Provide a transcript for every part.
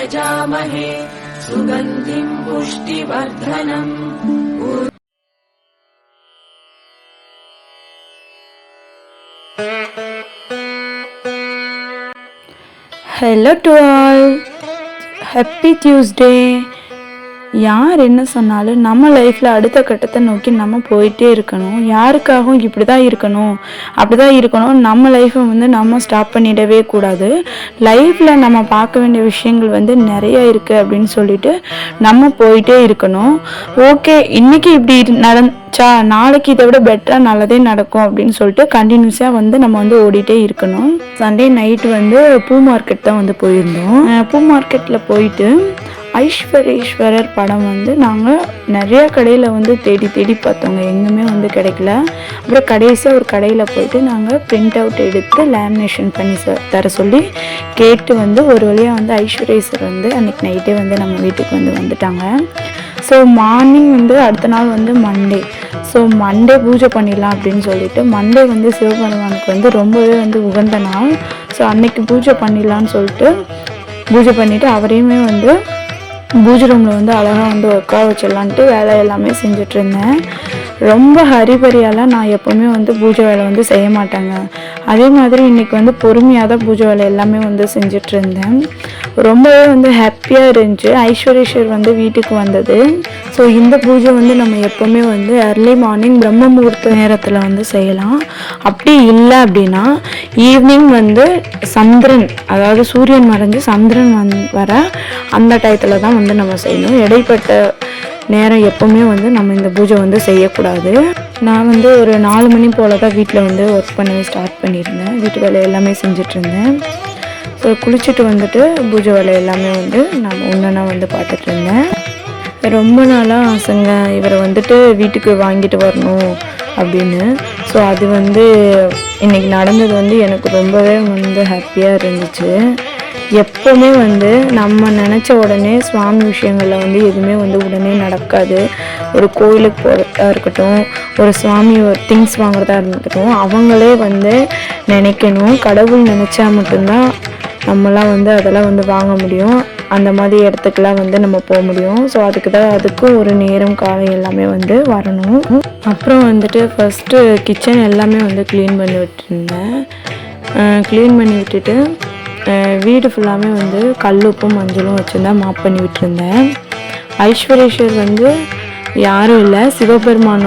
यजामहे सुगन्धिं पुष्टिवर्धनम्। Hello to all, happy Tuesday. யார் என்ன சொன்னாலும் நம்ம லைஃப்பில் அடுத்த கட்டத்தை நோக்கி நம்ம போயிட்டே இருக்கணும். யாருக்காகவும் இப்படி தான் இருக்கணும் அப்படி தான் இருக்கணும் நம்ம லைஃப்பை வந்து நம்ம ஸ்டாப் பண்ணிடவே கூடாது. லைஃப்பில் நம்ம பார்க்க வேண்டிய விஷயங்கள் நிறைய இருக்குது அப்படின்னு சொல்லிட்டு நம்ம போயிட்டே இருக்கணும். ஓகே, இன்றைக்கி இப்படி நடந்துச்சா, நாளைக்கு இதை விட பெட்டராக நல்லதே நடக்கும் அப்படின்னு சொல்லிட்டு கண்டினியூஸாக நம்ம ஓடிட்டே இருக்கணும். சண்டே நைட்டு பூ மார்க்கெட் தான் போயிருந்தோம். பூ மார்க்கெட்டில் போயிட்டு ஐஸ்வரேஸ்வரர் படம் நாங்கள் நிறைய கடையில் தேடி தேடி பார்த்தோங்க, எங்குமே கிடைக்கல. அப்புறம் கடைசியாக ஒரு கடையில் போயிட்டு நாங்கள் பிரிண்ட் அவுட் எடுத்து லேமினேஷன் பண்ணி தர சொல்லி கேட்டு ஒரு வழியாக ஐஸ்வரேஸ்வர் அன்றைக்கி நைட்டே நம்ம வீட்டுக்கு வந்துட்டாங்க. ஸோ மார்னிங் அடுத்த நாள் மண்டே. ஸோ மண்டே பூஜை பண்ணிடலாம் அப்படின்னு சொல்லிட்டு மண்டே சிவபெருமானுக்கு ரொம்பவே உகந்த நாள். ஸோ அன்னைக்கு பூஜை பண்ணிடலான்னு சொல்லிட்டு பூஜை பண்ணிவிட்டு அவரையுமே பூஜை ரூமில் அழகாக உட்கார வச்சிடலான்ட்டு வேலை எல்லாமே செஞ்சிட்ருந்தேன். ரொம்ப ஹரிபரியால் நான் எப்போவுமே பூஜை வேலை செய்ய மாட்டேங்க. அதே மாதிரி இன்றைக்கி பொறுமையாக தான் பூஜை வேலை எல்லாமே செஞ்சிட்ருந்தேன். ரொம்பவே ஹாப்பியாக இருந்துச்சு ஐஸ்வரேஸ்வர் வீட்டுக்கு வந்தது. ஸோ இந்த பூஜை நம்ம எப்போவுமே அர்லி மார்னிங் பிரம்ம முகூர்த்த நேரத்தில் செய்யலாம். அப்படி இல்லை அப்படின்னா ஈவினிங் சந்திரன், அதாவது சூரியன் மறைஞ்சு சந்திரன் வர அந்த டயத்தில் தான் நம்ம செய்யணும். இடைப்பட்ட நேரம் எப்போவுமே நம்ம இந்த பூஜை செய்யக்கூடாது. நான் ஒரு 4 மணி போல் தான் வீட்டில் ஒர்க் பண்ணவே ஸ்டார்ட் பண்ணியிருந்தேன். வீட்டு வேலை எல்லாமே செஞ்சிட்ருந்தேன். ஸோ குளிச்சுட்டு பூஜை வேலை எல்லாமே நான் ஒன்றா பார்த்துட்ருந்தேன். ரொம்ப நாளாக ஆசைங்க இவரை வீட்டுக்கு வாங்கிட்டு வரணும் அப்படின்னு. ஸோ அது இன்றைக்கி நடந்தது எனக்கு ரொம்பவே ஹாப்பியாக இருந்துச்சு. எப்போவுமே நம்ம நினச்ச உடனே சுவாமி விஷயங்களில் எதுவுமே உடனே நடக்காது. ஒரு கோயிலுக்கு போகிறதா இருக்கட்டும், ஒரு சுவாமி திங்ஸ் வாங்குறதா இருக்கட்டும், அவங்களே நினைக்கணும். கடவுள் நினச்சா மட்டும்தான் நம்மளாம் அதெல்லாம் வாங்க முடியும். அந்த மாதிரி இடத்துக்கெலாம் நம்ம போக முடியும். ஸோ அதுக்கும் ஒரு நேரம் காலம் எல்லாமே வரணும். அப்புறம் ஃபஸ்ட்டு கிச்சன் எல்லாமே க்ளீன் பண்ணி விட்டுருந்தேன். க்ளீன் பண்ணி விட்டுட்டு வீடு ஃபுல்லாமே கல்லுப்பும் மஞ்சளும் வச்சுருந்தேன் மாப் பண்ணி விட்டுருந்தேன். ஐஸ்வரேஸ்வர் யாரும் இல்லை, சிவபெருமான்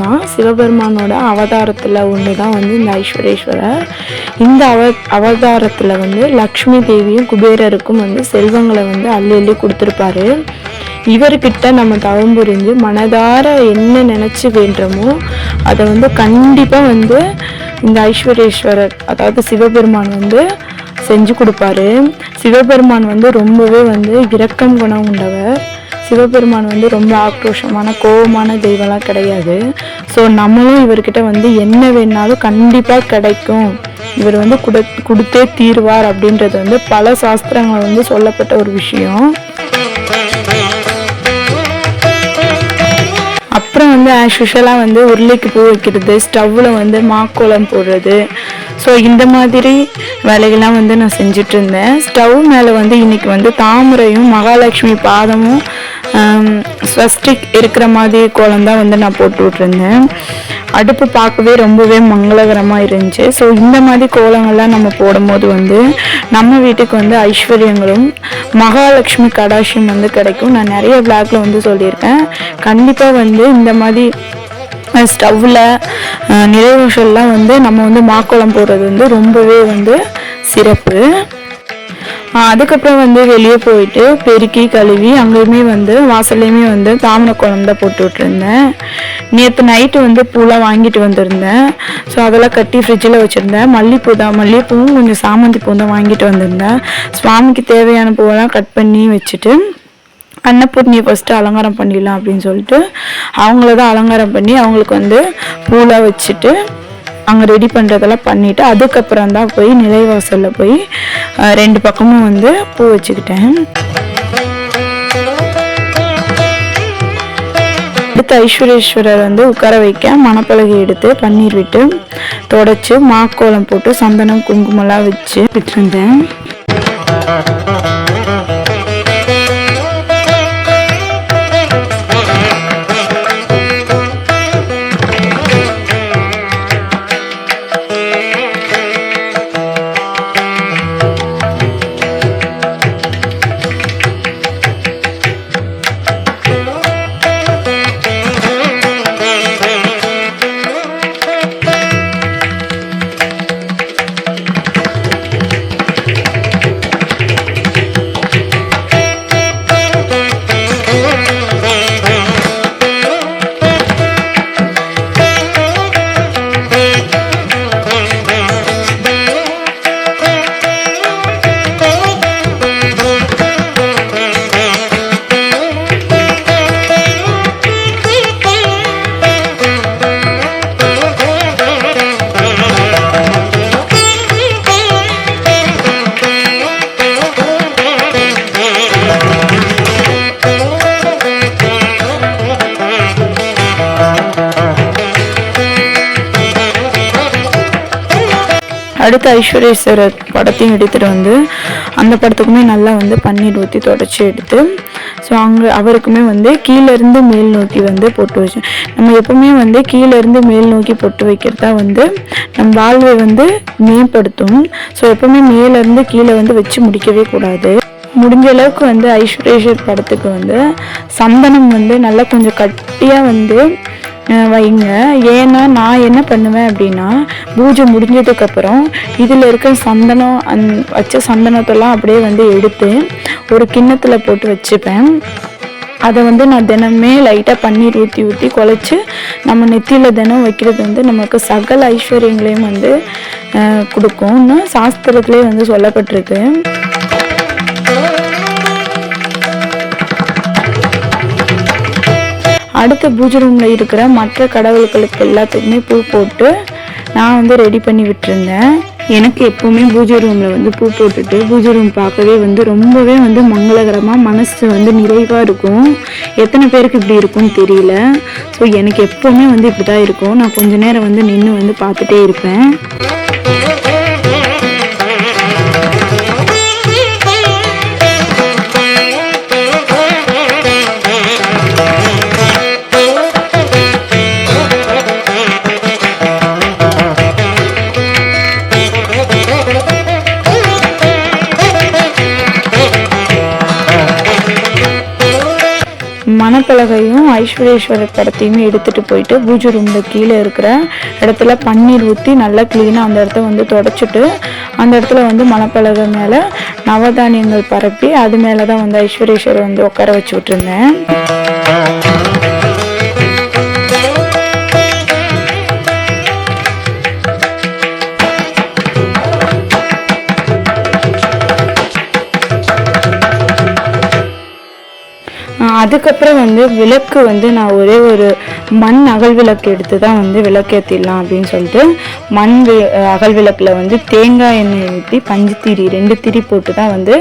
தான். சிவபெருமானோட அவதாரத்தில் ஒன்று தான் இந்த ஐஸ்வரேஸ்வரர். இந்த அவதாரத்தில் லக்ஷ்மி தேவியும் குபேரருக்கும் செல்வங்களை அள்ளி அள்ளி கொடுத்துருப்பாரு. இவர்கிட்ட நம்ம தவம் புரிஞ்சு மனதார என்ன நினச்சி வேண்டுமோ அதை கண்டிப்பாக இந்த ஐஸ்வரேஸ்வரர், அதாவது சிவபெருமான் செஞ்சு கொடுப்பாரு. சிவபெருமான் ரொம்பவே இரக்கம் குணம் உண்டவர். சிவபெருமான் ரொம்ப ஆக்ரோஷமான கோபமான தெய்வம்லாம் கிடையாது. ஸோ நம்மளும் இவர்கிட்ட என்ன வேணாலும் கண்டிப்பாக கிடைக்கும், இவர் கொடுத்தே தீர்வார் அப்படின்றது பல சாஸ்திரங்கள் சொல்லப்பட்ட ஒரு விஷயம். அப்புறம் ஆஸ் யூஷுவலாக உருளைக்கு பூ வைக்கிறது, ஸ்டவ்வில் மாக்கோலம் போடுறது, ஸோ இந்த மாதிரி வேலைகள்லாம் நான் செஞ்சிட்ருந்தேன். ஸ்டவ் மேலே இன்றைக்கி தாமரையும் மகாலட்சுமி பாதமும் ஸ்வஸ்டிக் இருக்கிற மாதிரி கோலம் தான் நான் போட்டு விட்ருந்தேன். அடுப்பு பார்க்கவே ரொம்பவே மங்களகரமாக இருந்துச்சு. ஸோ இந்த மாதிரி கோலங்கள்லாம் நம்ம போடும்போது நம்ம வீட்டுக்கு ஐஸ்வர்யங்களும் மகாலட்சுமி கடாட்சியம் கிடைக்கும். நான் நிறைய விளாக்ல சொல்லியிருக்கேன். கண்டிப்பாக இந்த மாதிரி ஸ்டவ்வில் நிறைவுஷல்லாம் நம்ம மாக்கோலம் போடுறது ரொம்பவே சிறப்பு. அதுக்கப்புறம் வெளியே போயிட்டு பெருக்கி கழுவி அங்கேயுமே வாசல்லையுமே தாமரை கோலம் தான் போட்டு விட்டுருந்தேன். நேற்று நைட்டு பூலாம் வாங்கிட்டு வந்திருந்தேன். ஸோ அதெல்லாம் கட்டி ஃப்ரிட்ஜில் வச்சுருந்தேன். மல்லிகைப்பூவும் கொஞ்சம் சாமந்தி பூ தான் வாங்கிட்டு வந்திருந்தேன். சுவாமிக்கு தேவையான பூவெல்லாம் கட் பண்ணி வச்சுட்டு அன்னபூர்ணியை ஃபஸ்ட்டு அலங்காரம் பண்ணிடலாம் அப்படின்னு சொல்லிட்டு அவங்கள தான் அலங்காரம் பண்ணி அவங்களுக்கு பூலாம் வச்சுட்டு அங்கே ரெடி பண்ணுறதெல்லாம் பண்ணிவிட்டு அதுக்கப்புறம் தான் போய் நிலைவாசலில் போய் 2 பக்கமும் பூ வச்சுக்கிட்டேன். அடுத்து ஐஸ்வரேஸ்வரர் உட்கார வைக்க மணப்பலகை எடுத்து பன்னீர் விட்டு தொடச்சி மாக்கோலம் போட்டு சந்தனம் குங்குமம்லாம் வச்சு விட்டுருந்தேன். அடுத்து ஐஸ்வர்யேஸ்வரர் படத்தையும் எடுத்துகிட்டு வந்து அந்த படத்துக்குமே நல்லா வந்து பன்னீர் ஊற்றி தொடச்சி எடுத்து ஸோ அங்கே அவருக்குமே வந்து கீழேருந்து மேல் நோக்கி வந்து பொட்டு வச்சேன். நம்ம எப்பவுமே வந்து கீழேருந்து மேல் நோக்கி பொட்டு வைக்கிறதா வந்து நம் வாழ்வை வந்து மேம்படுத்தும். ஸோ எப்பவுமே மேலேருந்து கீழே வந்து வச்சு முடிக்கவே கூடாது. முடிஞ்ச அளவுக்கு வந்து ஐஸ்வர்யேஸ்வர் படத்துக்கு வந்து சந்தனம் வந்து நல்லா கொஞ்சம் கட்டியாக வந்து வைங்க. ஏன்னா நான் என்ன பண்ணுவேன் அப்படின்னா பூஜை முடிஞ்சதுக்கப்புறம் இதில் இருக்க சந்தனம் வச்ச சந்தனத்தெல்லாம் அப்படியே வந்து எடுத்து ஒரு கிண்ணத்தில் போட்டு வச்சுப்பேன். அதை வந்து நான் தினமே லைட்டாக பன்னீர் ஊற்றி ஊற்றி குழைச்சி நம்ம நெத்தியில் தினம் வைக்கிறது வந்து நமக்கு சகல ஐஸ்வர்யங்களையும் வந்து கொடுக்கும்னு சாஸ்திரத்திலே வந்து சொல்லப்பட்டிருக்கு. அடுத்த பூஜை ரூமில் இருக்கிற மற்ற கடவுள்களுக்கு எல்லாத்துக்குமே பூ போட்டு நான் வந்து ரெடி பண்ணி விட்டுருந்தேன். எனக்கு எப்போவுமே பூஜை ரூமில் வந்து பூ போட்டுட்டு பூஜை ரூம் பார்க்கவே வந்து ரொம்பவே வந்து மங்களகரமாக மனசு வந்து நிறைவாக இருக்கும். எத்தனை பேருக்கு இப்படி இருக்கும்னு தெரியல. ஸோ எனக்கு எப்போவுமே வந்து இப்படி தான் இருக்கும். நான் கொஞ்ச நேரம் வந்து நின்று வந்து பார்த்துட்டே இருப்பேன். மணப்பலகையும் ஐஸ்வர்யேஸ்வரர் படத்தையுமே எடுத்துகிட்டு போயிட்டு பூஜை ரூமில் கீழே இருக்கிற இடத்துல பன்னீர் ஊற்றி நல்லா க்ளீனாக அந்த இடத்த வந்து தொடச்சிட்டு அந்த இடத்துல வந்து மணப்பலகை மேலே நவதானியங்கள் பரப்பி அது மேலே தான் வந்து ஐஸ்வர்யேஸ்வரர் வந்து உட்கார வச்சு விட்டுருந்தேன். அதுக்கப்புறம் வந்து விளக்கு வந்து நான் ஒரே ஒரு மண் அகல் விளக்கு எடுத்து தான் வந்து விளக்கேற்றிடலாம் அப்படின்னு சொல்லிட்டு மண் அகல் விளக்கில் வந்து தேங்காய் எண்ணெய் ஊற்றி பஞ்சு திரி 2 திரி போட்டு தான் வந்து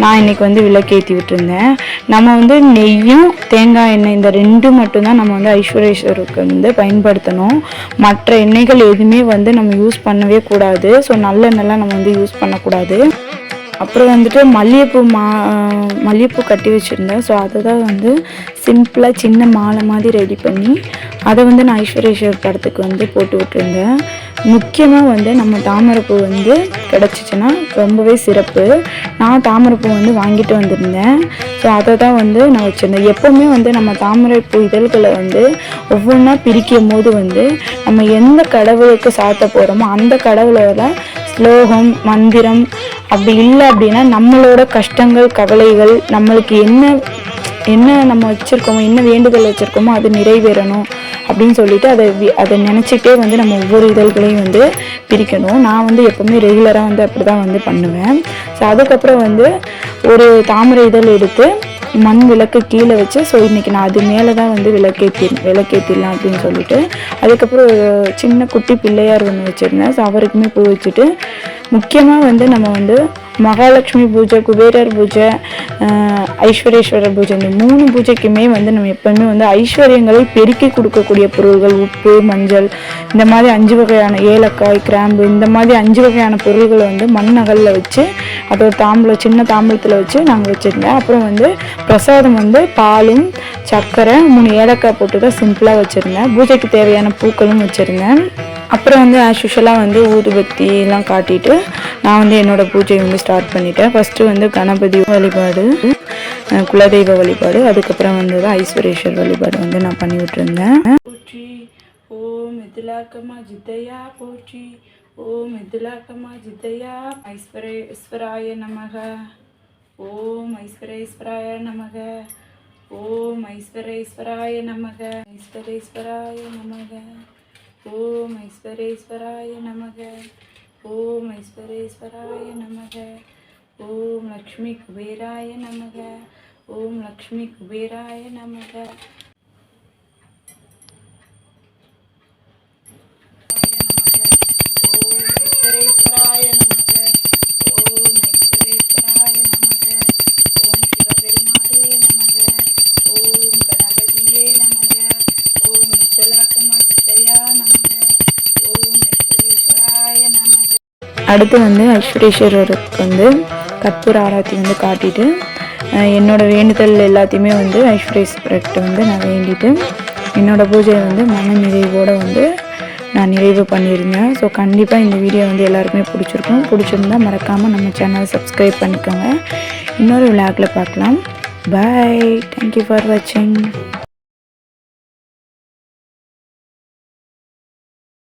நான் இன்றைக்கி வந்து விளக்கேற்றி விட்டுருந்தேன். நம்ம வந்து நெய்யும் தேங்காய் எண்ணெய் இந்த 2 மட்டும்தான் நம்ம வந்து ஐஸ்வர்யேஸ்வருக்கு வந்து பயன்படுத்தணும். மற்ற எண்ணெய்கள் எதுவுமே வந்து நம்ம யூஸ் பண்ணவே கூடாது. ஸோ நல்லெண்ணெய்லாம் நம்ம வந்து யூஸ் பண்ணக்கூடாது. அப்புறம் வந்துட்டு மல்லிகைப்பூ கட்டி வச்சுருந்தேன். ஸோ அதை தான் வந்து சிம்பிளாக சின்ன மாலை மாதிரி ரெடி பண்ணி அதை வந்து நான் ஐஸ்வர்யேஸ்வர் படத்துக்கு வந்து போட்டு விட்டுருந்தேன். முக்கியமாக வந்து நம்ம தாமரைப்பூ வந்து கிடச்சிச்சின்னா ரொம்பவே சிறப்பு. நான் தாமரைப்பூ வந்து வாங்கிட்டு வந்திருந்தேன். ஸோ அதை தான் வந்து நான் வச்சுருந்தேன். எப்போவுமே வந்து நம்ம தாமரைப்பூ இதழ்களை வந்து ஒவ்வொன்றா பிரிக்கும் போது வந்து நம்ம எந்த கடவுளுக்கு சாத்த போகிறோமோ அந்த கடவுளோட ஸ்லோகம் மந்திரம் அப்படி இல்லை அப்படின்னா நம்மளோட கஷ்டங்கள் கவலைகள் நம்மளுக்கு என்ன நம்ம வச்சுருக்கோமோ என்ன வேண்டுதல் வச்சுருக்கோமோ அது நிறைவேறணும் அப்படின்னு சொல்லிட்டு அதை நினச்சிட்டே வந்து நம்ம ஒவ்வொரு இதழ்களையும் வந்து பிரிக்கணும். நான் வந்து எப்போவுமே ரெகுலராக வந்து அப்படி தான் வந்து பண்ணுவேன். ஸோ அதுக்கப்புறம் வந்து ஒரு தாமரை இதழ் எடுத்து மண் விளக்கு கீழே வச்சு ஸோ இன்றைக்கி நான் அது மேலே தான் வந்து விளக்கேற்றிடலாம் அப்படின்னு சொல்லிட்டு அதுக்கப்புறம் ஒரு சின்ன குட்டி பிள்ளையார் ஒன்று வச்சுருந்தேன். ஸோ அவருக்குமே பூ வச்சுட்டு முக்கியமாக வந்து நம்ம வந்து மகாலட்சுமி பூஜை குபேரர் பூஜை ஐஸ்வர்யேஸ்வரர் பூஜை இந்த 3 பூஜைக்குமே வந்து நம்ம எப்போவுமே வந்து ஐஸ்வர்யங்களை பெருக்கி கொடுக்கக்கூடிய பொருள்கள் உப்பு மஞ்சள் இந்த மாதிரி 5 வகையான ஏலக்காய் கிராம்பு இந்த மாதிரி 5 வகையான பொருள்களை வந்து மண் அகலில் வச்சு அதோட சின்ன தாம்பளத்தில் வச்சு நாங்கள் வச்சுருந்தேன். அப்புறம் வந்து பிரசாதம் வந்து பாலும் சர்க்கரை 3 ஏலக்காய் போட்டு தான் சிம்பிளாக வச்சுருந்தேன். பூஜைக்கு தேவையான பூக்களும் வச்சுருந்தேன். அப்புறம் வந்து ஆஸ் யூஷுவலாக வந்து ஊதுபத்தி எல்லாம் காட்டிட்டு நான் வந்து என்னோடய பூஜை வந்து ஸ்டார்ட் பண்ணிட்டேன். ஃபஸ்ட்டு வந்து கணபதி வழிபாடு குலதெய்வ வழிபாடு அதுக்கப்புறம் வந்து ஐஸ்வர்யேஸ்வர் வழிபாடு வந்து நான் பண்ணி விட்டுருந்தேன். போற்றி ஓம் மிதுலாக்கமா ஜித்தையா போற்றி ஓம் மிதுலாக்கமா ஜித்தையா ஐஸ்வரேஸ்வராய நமக ஓம் ஐஸ்வரேஸ்வராய நமக ஓம் ஐஸ்வரேஸ்வராய நமக ஐஸ்வரேஸ்வராய நமக ஓம் ஐஸ்வரேஸ்வராய நமக ஓம் ஐஸ்வரேஸ்வராய நமக ஓம் லக்ஷ்மி குபேராய நமக ஓம் லக்ஷ்மி குபேராய நமக ஓம் ஐஸ்வரேஸ்வராய நமக ஓம் ஐஸ்வரேஸ்வராய நமக ஓம் சிவபெருமானே நமக ஓம் கணபதியே நமக ஓம் மித்தலாக்கமா ஜித்தையா நமக ஓம் ஐஸ்வரேஸ்வராய நமக அடுத்து வந்து ஐஸ்வரேஸ்வரருக்கு வந்து கற்பூர ஆராத்தி வந்து காட்டிட்டு என்னோடய வேண்டுதல் எல்லாத்தையுமே வந்து ஐஸ்வரேஸ்வரர்கிட்ட வந்து நான் வேண்டிட்டு என்னோடய பூஜையை வந்து மன நிறைவோடு வந்து நான் நிறைவு பண்ணியிருந்தேன். ஸோ கண்டிப்பாக இந்த வீடியோ வந்து எல்லாருக்குமே பிடிச்சிருந்தா மறக்காமல் நம்ம சேனலை சப்ஸ்கிரைப் பண்ணிக்கோங்க. இன்னொரு விளாகில் பார்க்கலாம். பாய். தேங்க்யூ ஃபார் வாட்சிங்.